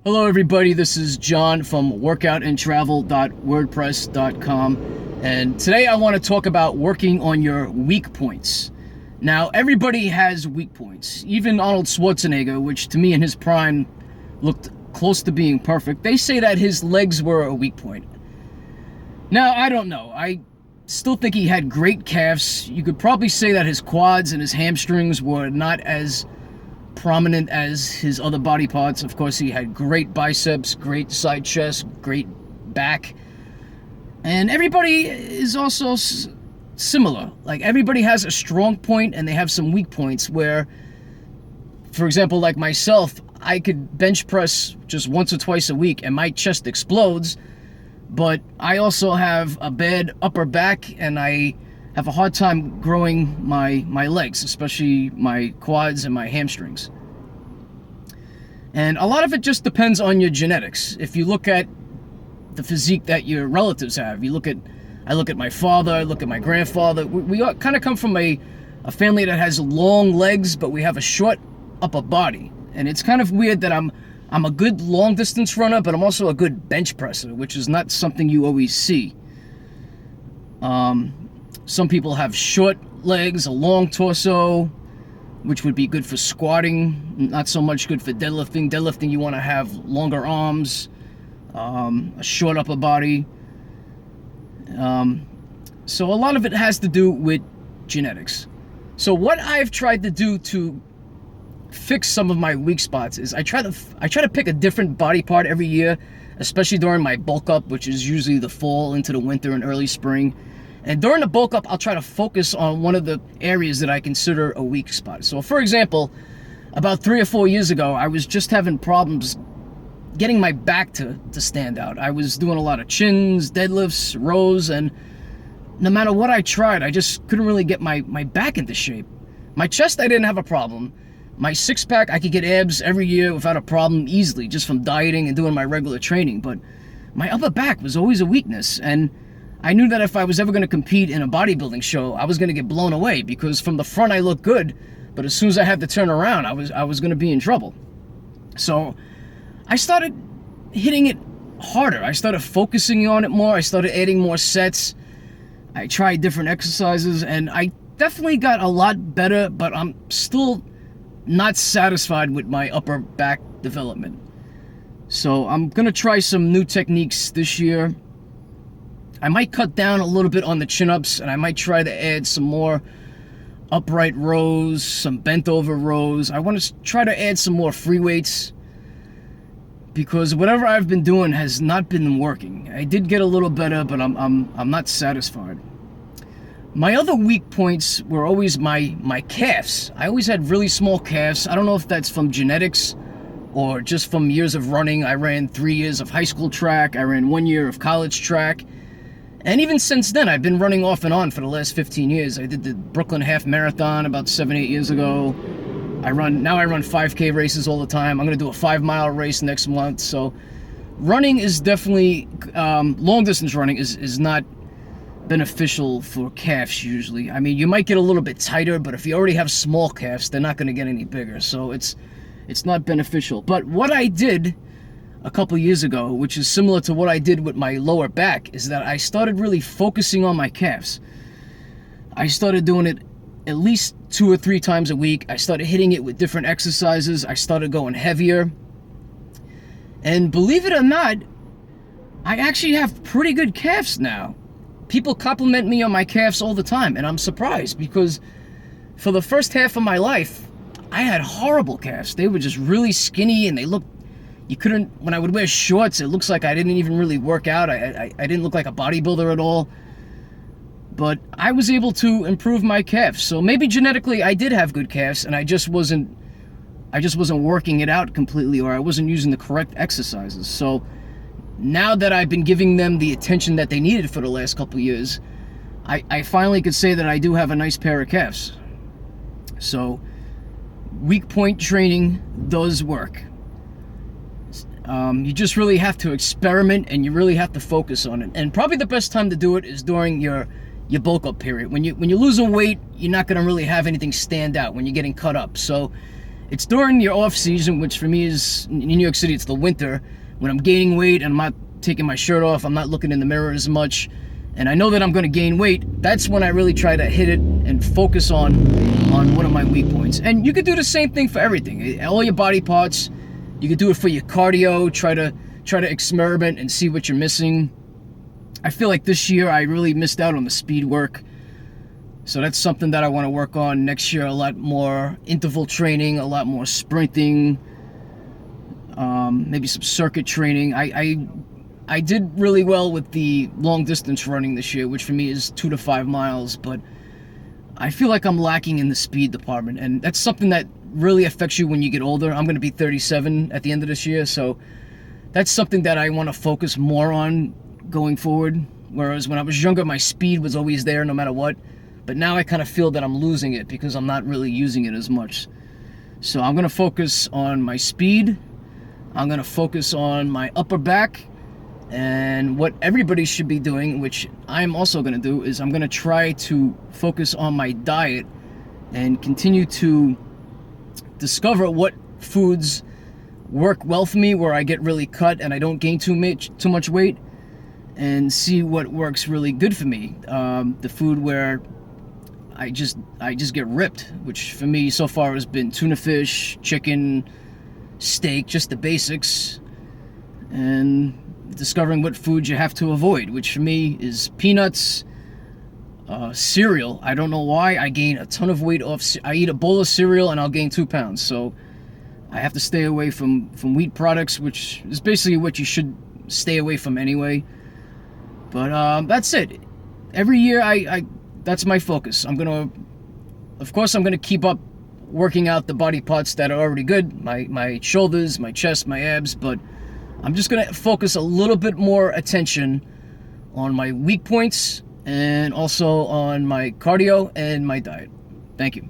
Hello everybody, this is John from workoutandtravel.wordpress.com, and today I want to talk about working on your weak points. Now, everybody has weak points. Even Arnold Schwarzenegger, which to me in his prime looked close to being perfect, they say that his legs were a weak point. Now, I don't know. I still think he had great calves. You could probably say that his quads and his hamstrings were not as prominent as his other body parts. Of course, he had great biceps, great side chest, great back. And everybody is also similar. Like, everybody has a strong point and they have some weak points where, for example, like myself, I could bench press just once or twice a week and my chest explodes, but I also have a bad upper back and I have a hard time growing my legs, especially my quads and my hamstrings. And a lot of it just depends on your genetics. If you look at the physique that your relatives have, I look at my father, I look at my grandfather. We kind of come from a family that has long legs, but we have a short upper body. And it's kind of weird that I'm a good long distance runner, but I'm also a good bench presser, which is not something you always see. Some people have short legs, a long torso, which would be good for squatting, not so much good for deadlifting. Deadlifting, you want to have longer arms, a short upper body. So a lot of it has to do with genetics. So what I've tried to do to fix some of my weak spots is I try to pick a different body part every year, especially during my bulk up, which is usually the fall into the winter and early spring. And during the bulk up, I'll try to focus on one of the areas that I consider a weak spot. So for example, about 3 or 4 years ago, I was just having problems getting my back to stand out. I was doing a lot of chins, deadlifts, rows, and no matter what I tried, I just couldn't really get my back into shape. My chest, I didn't have a problem. My six-pack, I could get abs every year without a problem easily, just from dieting and doing my regular training. But my upper back was always a weakness, and I knew that if I was ever going to compete in a bodybuilding show, I was going to get blown away, because from the front I looked good, but as soon as I had to turn around, I was going to be in trouble. So I started hitting it harder. I started focusing on it more. I started adding more sets. I tried different exercises, and I definitely got a lot better, but I'm still not satisfied with my upper back development. So I'm going to try some new techniques this year. I might cut down a little bit on the chin-ups, and I might try to add some more upright rows, some bent over rows. I want to try to add some more free weights, because whatever I've been doing has not been working. I did get a little better, but I'm not satisfied. My other weak points were always my calves. I always had really small calves. I don't know if that's from genetics or just from years of running. I ran 3 years of high school track. I ran 1 year of college track. And even since then, I've been running off and on for the last 15 years. I did the Brooklyn Half Marathon about 7-8 years ago. Now I run 5K races all the time. I'm going to do a 5-mile race next month. So running is definitely, long distance running is not beneficial for calves usually. I mean, you might get a little bit tighter, but if you already have small calves, they're not going to get any bigger. So it's not beneficial. But what I did a couple years ago, which is similar to what I did with my lower back, is that I started really focusing on my calves. I started doing it at least 2 or 3 times a week. I started hitting it with different exercises. I started going heavier. And believe it or not, I actually have pretty good calves now. People compliment me on my calves all the time, and I'm surprised, because for the first half of my life, I had horrible calves. They were just really skinny, and they looked, you couldn't, when I would wear shorts, it looks like I didn't even really work out. I didn't look like a bodybuilder at all. But I was able to improve my calves. So maybe genetically I did have good calves, and I just wasn't working it out completely, or I wasn't using the correct exercises. So now that I've been giving them the attention that they needed for the last couple years, I finally could say that I do have a nice pair of calves. So weak point training does work. You just really have to experiment, and you really have to focus on it. And probably the best time to do it is during your bulk up period. When you're losing weight, you're not going to really have anything stand out when you're getting cut up. So It's during your off season, which for me is in New York City, it's the winter, when I'm gaining weight and I'm not taking my shirt off, I'm not looking in the mirror as much, and I know that I'm going to gain weight. That's when I really try to hit it and focus on one of my weak points. And you could do the same thing for everything, all your body parts. You could do it for your cardio. Try to experiment and see what you're missing. I feel like this year I really missed out on the speed work. So that's something that I want to work on next year. A lot more interval training, a lot more sprinting, maybe some circuit training. I did really well with the long distance running this year, which for me is 2 to 5 miles, but I feel like I'm lacking in the speed department, and that's something that really affects you when you get older. I'm going to be 37 at the end of this year, so that's something that I want to focus more on going forward. Whereas when I was younger, my speed was always there no matter what. But now I kind of feel that I'm losing it because I'm not really using it as much. So I'm going to focus on my speed. I'm going to focus on my upper back. And what everybody should be doing, which I'm also going to do, is I'm going to try to focus on my diet and continue to discover what foods work well for me, where I get really cut and I don't gain too much weight, and see what works really good for me. The food where I just get ripped, which for me so far has been tuna fish, chicken, steak, just the basics, and discovering what foods you have to avoid, which for me is peanuts, cereal. I don't know why I gain a ton of weight off. I eat a bowl of cereal and I'll gain 2 pounds. So I have to stay away from wheat products, which is basically what you should stay away from anyway. But that's it. Every year that's my focus. Of course I'm gonna keep up working out the body parts that are already good, my shoulders, my chest, my abs, but I'm just gonna focus a little bit more attention on my weak points and also on my cardio and my diet. Thank you.